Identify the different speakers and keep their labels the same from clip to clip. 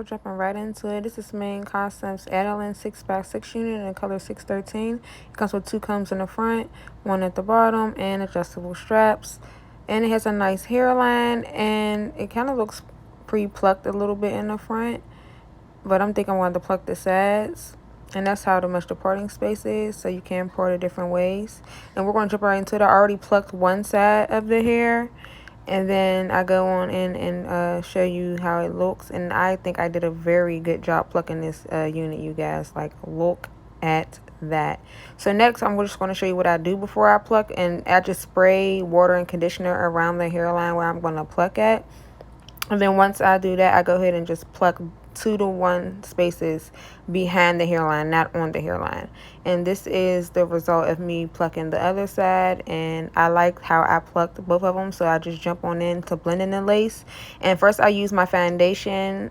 Speaker 1: we're jumping right into it. This is Main Concepts Addilyn 6x6 unit in color 613. It comes with 2 combs in the front, 1 at the bottom, and adjustable straps. And it has a nice hairline, and it kind of looks pre-plucked a little bit in the front, but I'm thinking I want to pluck the sides. And that's how much the parting space is, so you can part it different ways. And we're going to jump right into it. I already plucked one side of the hair, and then I go on in and show you how it looks. And I think I did a very good job plucking this unit, you guys. Like, look at that. So next, I'm just going to show you what I do before I pluck. And I just spray water and conditioner around the hairline where I'm going to pluck at. And then once I do that, I go ahead and just pluck 2 to 1 spaces behind the hairline, not on the hairline. And this is the result of me plucking the other side, and I like how I plucked both of them, so I just jump on in to blend in the lace. And first I use my foundation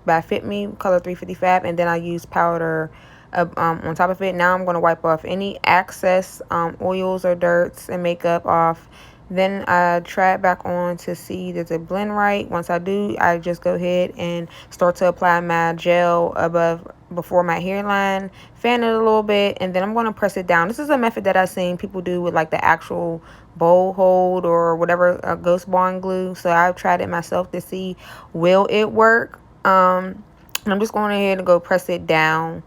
Speaker 1: by Fit Me color 355, and then I use powder on top of it. Now I'm going to wipe off any excess oils or dirts and makeup off. Then I try it back on to see does it blend right. Once I do, I just go ahead and start to apply my gel before my hairline, fan it a little bit, and then I'm going to press it down. This is a method that I've seen people do with like the actual bowl hold or whatever, ghost bond glue. So I've tried it myself to see will it work. And I'm just going ahead and go press it down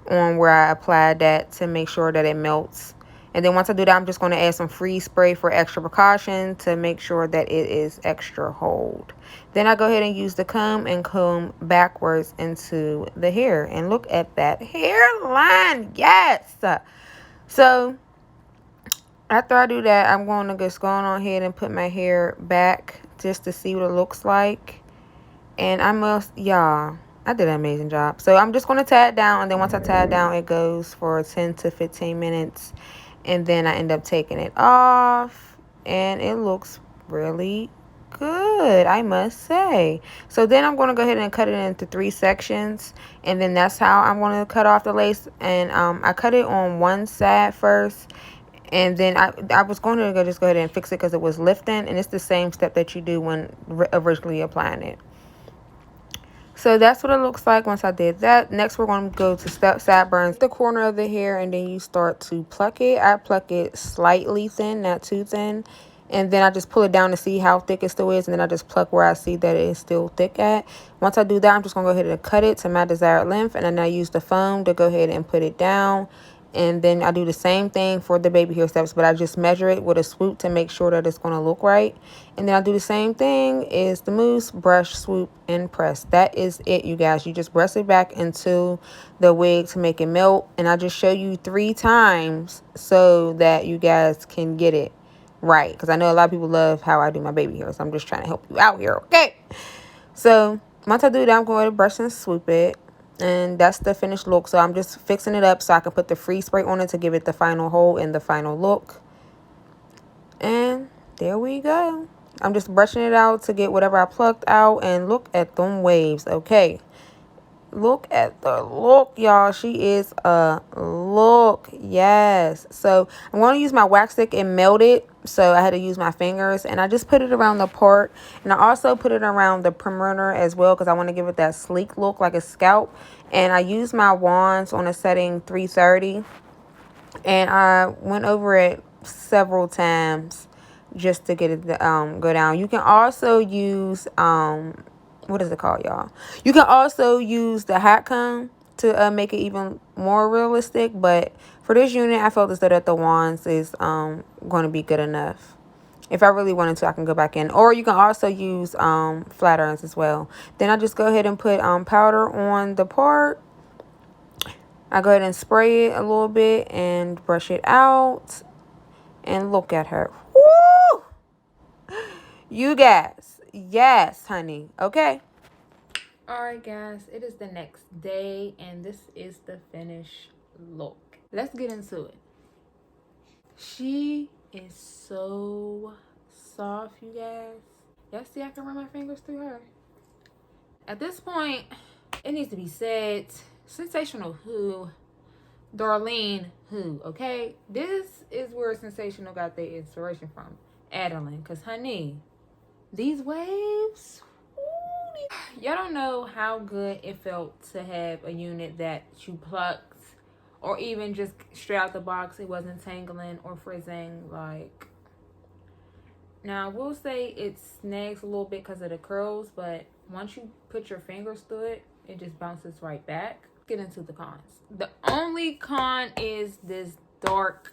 Speaker 1: on where I applied that to make sure that it melts. And then once I do that, I'm just going to add some freeze spray for extra precaution to make sure that it is extra hold. Then I go ahead and use the comb and comb backwards into the hair. And look at that hairline. Yes. So after I do that, I'm going to just go on ahead and put my hair back just to see what it looks like. And y'all, I did an amazing job. So I'm just going to tie it down. And then once I tie it down, it goes for 10 to 15 minutes. And then I end up taking it off, and it looks really good, I must say. So then I'm going to go ahead and cut it into 3 sections, and then that's how I'm going to cut off the lace. And I cut it on one side first, and then I was going to just go ahead and fix it because it was lifting, and it's the same step that you do when originally applying it. So that's what it looks like once I did that. Next, we're going to go to sideburns, the corner of the hair, and then you start to pluck it. I pluck it slightly thin, not too thin. And then I just pull it down to see how thick it still is. And then I just pluck where I see that it is still thick at. Once I do that, I'm just going to go ahead and cut it to my desired length. And then I use the foam to go ahead and put it down. And then I do the same thing for the baby hair steps, but I just measure it with a swoop to make sure that it's going to look right. And then I do the same thing is the mousse, brush, swoop, and press. That is it, you guys. You just press it back into the wig to make it melt. And I just show you 3 times so that you guys can get it right. Because I know a lot of people love how I do my baby hair, so I'm just trying to help you out here, okay? So once I do that, I'm going to brush and swoop it. And that's the finished look. So I'm just fixing it up so I can put the freeze spray on it to give it the final hold and the final look. And there we go. I'm just brushing it out to get whatever I plucked out. And look at them waves. Okay. Look at the look, y'all. She is a look. Yes. So I'm going to use my wax stick and melt it. So I had to use my fingers. And I just put it around the part. And I also put it around the perimeter as well, because I want to give it that sleek look like a scalp. And I used my wands on a setting 330. And I went over it several times just to get it go down. You can also use what is it called, y'all? You can also use the hot comb to make it even more realistic. But for this unit, I felt as though that the wands is going to be good enough. If I really wanted to, I can go back in. Or you can also use flat irons as well. Then I just go ahead and put powder on the part. I go ahead and spray it a little bit and brush it out. And look at her. Woo! You guys. Yes, honey. Okay. All right, guys. It is the next day, and this is the finished look. Let's get into it. She is so soft, you guys. Y'all see I can run my fingers through her. At this point, it needs to be said, Sensational who? Darlene who? Okay? This is where Sensational got their inspiration from. Addilyn. Because, honey, these waves, ooh, Y'all don't know how good it felt to have a unit that you plucked, or even just straight out the box, it wasn't tangling or frizzing. Like, now I will say it snags a little bit because of the curls, but once you put your fingers through it, it just bounces right back. Get into the cons. The only con is this dark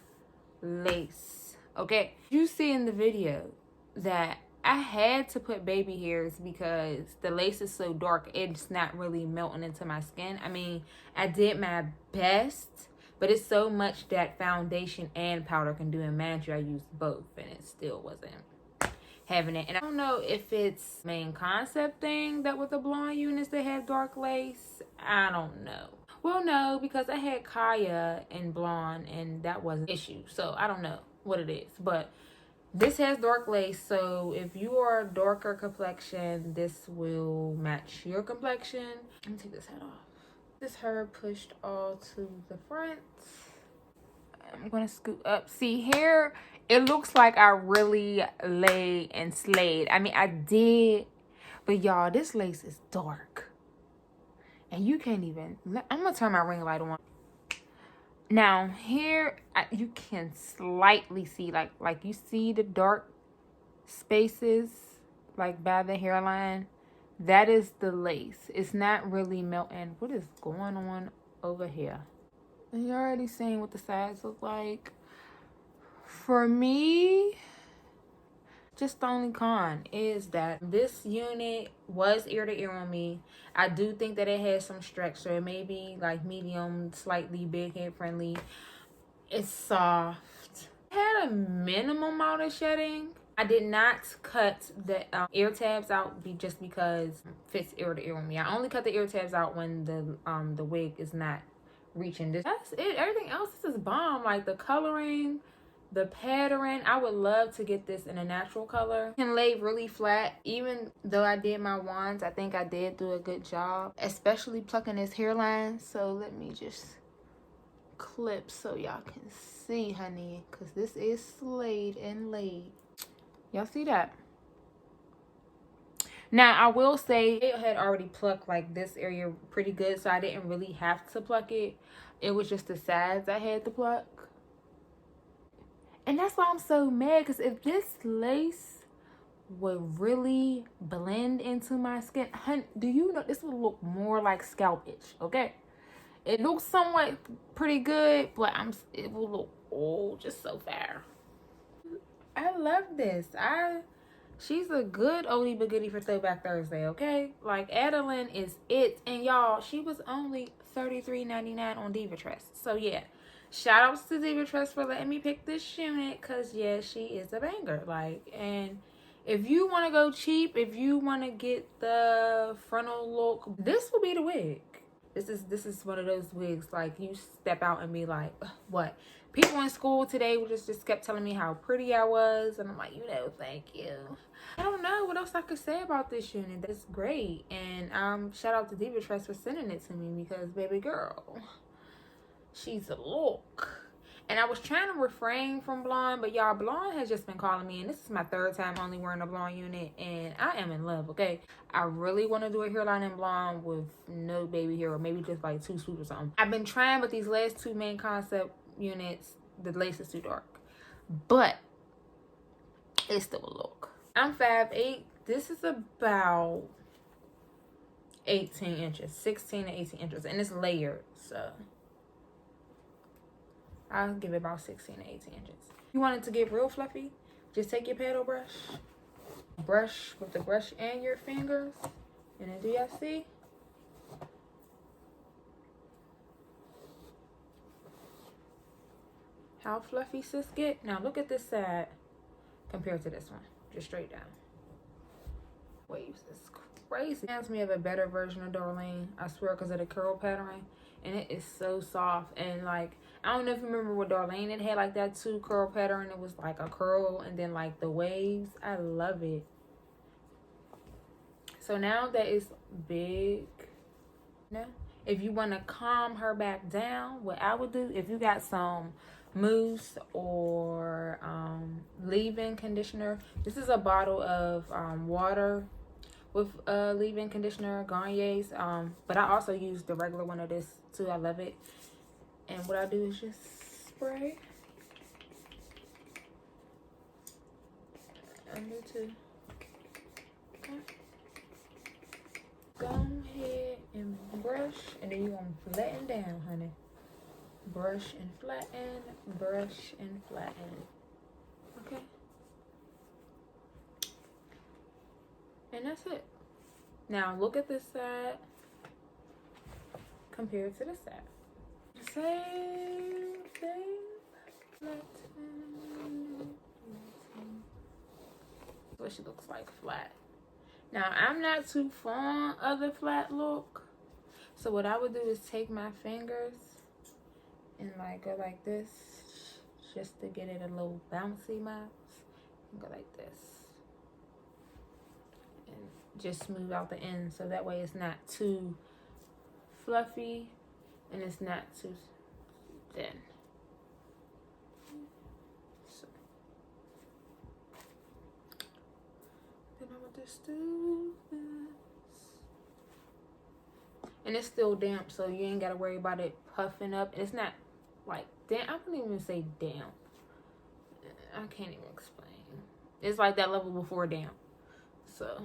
Speaker 1: lace. Okay, you see in the video that I had to put baby hairs because the lace is so dark, it's not really melting into my skin. I mean, I did my best, but it's so much that foundation and powder can do. And mind you, I used both and it still wasn't having it. And I don't know if it's main concept thing that with the blonde units they have dark lace. I don't know. Well, no, because I had Kaya in blonde and that wasn't an issue. So I don't know what it is, but this has dark lace. So if you are a darker complexion, this will match your complexion. Let me take this hat off. This hair pushed all to the front. I'm gonna scoot up. See here, it looks like I really laid and slayed. I mean, I did, but y'all, this lace is dark. And you can't even, I'm gonna turn my ring light on. Now here, you can slightly see, like you see the dark spaces, like by the hairline. That is the lace. It's not really melting. What is going on over here? And you're already seeing what the sides look like. For me, just the only con is that this unit was ear to ear on me. I do think that it has some stretch, so it may be like medium, slightly big head friendly. It's soft. It had a minimum amount of shedding. I did not cut the ear tabs out just because it fits ear to ear on me. I only cut the ear tabs out when the wig is not reaching this. That's it. Everything else is bomb. Like the coloring, the pattern. I would love to get this in a natural color. It can lay really flat. Even though I did my wands, I think I did do a good job, especially plucking this hairline. So let me just clip so y'all can see, honey, because this is slayed and laid. Y'all see that? Now I will say it had already plucked like this area pretty good, so I didn't really have to pluck it. It was just the sides I had to pluck. And that's why I'm so mad, because if this lace would really blend into my skin, honey, do you know this would look more like scalp itch? Okay, it looks somewhat pretty good, but it will look just so fair. I love this. She's a good oldie but goodie for Throwback Thursday, okay? Like, Addilyn is it. And y'all, she was only $33.99 on Divatress. So yeah, shout outs to Divatress for letting me pick this unit, because yeah, she is a banger. Like, and if you want to go cheap, if you want to get the frontal look, this will be the wig. This is one of those wigs, like, you step out and be like, what? People in school today just kept telling me how pretty I was, and I'm like, thank you. I don't know what else I could say about this unit. That's great. And shout out to Divatress for sending it to me, because baby girl, she's a look. And I was trying to refrain from blonde, but y'all, blonde has just been calling me, and this is my third time only wearing a blonde unit, and I am in love, okay? I really want to do a hairline in blonde with no baby hair, or maybe just like 2 swoops or something. I've been trying, but these last 2 main concept units, the lace is too dark, but it's still a look. I'm 5'8". This is about 18 inches, 16 to 18 inches, and it's layered, so I'll give it about 16 to 18 inches. You want it to get real fluffy, just take your paddle brush with the brush and your fingers, and then do y'all see? How fluffy sis get? Now look at this side compared to this one, just straight down. Waves is crazy. It reminds me of a better version of Darlene, I swear, because of the curl pattern, and it is so soft. And like, I don't know if you remember with Darlene, it had like that 2 curl pattern. It was like a curl and then like the waves. I love it. So now that it's big, if you want to calm her back down, what I would do, if you got some mousse or leave-in conditioner, this is a bottle of water with leave-in conditioner, Garnier's. But I also use the regular one of this too. I love it. And what I do is just spray under too. Okay. Go ahead and brush, and then you're gonna flatten down, honey. Brush and flatten, brush and flatten. Okay. And that's it. Now look at this side compared to this side. Same thing. What she looks like flat. Now I'm not too fond of the flat look. So what I would do is take my fingers and like go like this just to get it a little bouncy bounce. And go like this. And just smooth out the ends so that way it's not too fluffy and it's not too thin. So then I would just do this. And it's still damp, so you ain't gotta worry about it puffing up. It's not like damp. I wouldn't even say damp. I can't even explain. It's like that level before damp. So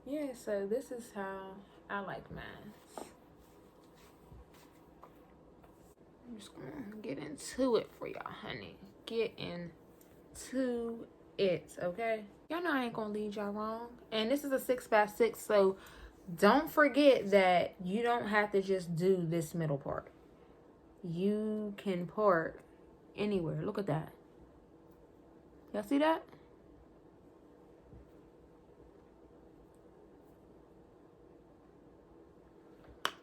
Speaker 1: yeah, so this is how I like mine. I'm just gonna get into it for y'all, honey. Get into it, okay? Y'all know I ain't gonna lead y'all wrong. And this is a 6x6, so don't forget that you don't have to just do this middle part. You can part anywhere. Look at that. Y'all see that?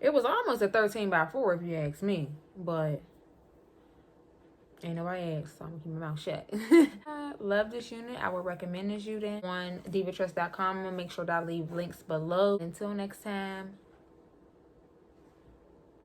Speaker 1: It was almost a 13x4 if you ask me, but ain't nobody asked, so I'm gonna keep my mouth shut. I love this unit. I would recommend this unit on Divatress.com. I'm gonna make sure that I leave links below. Until next time.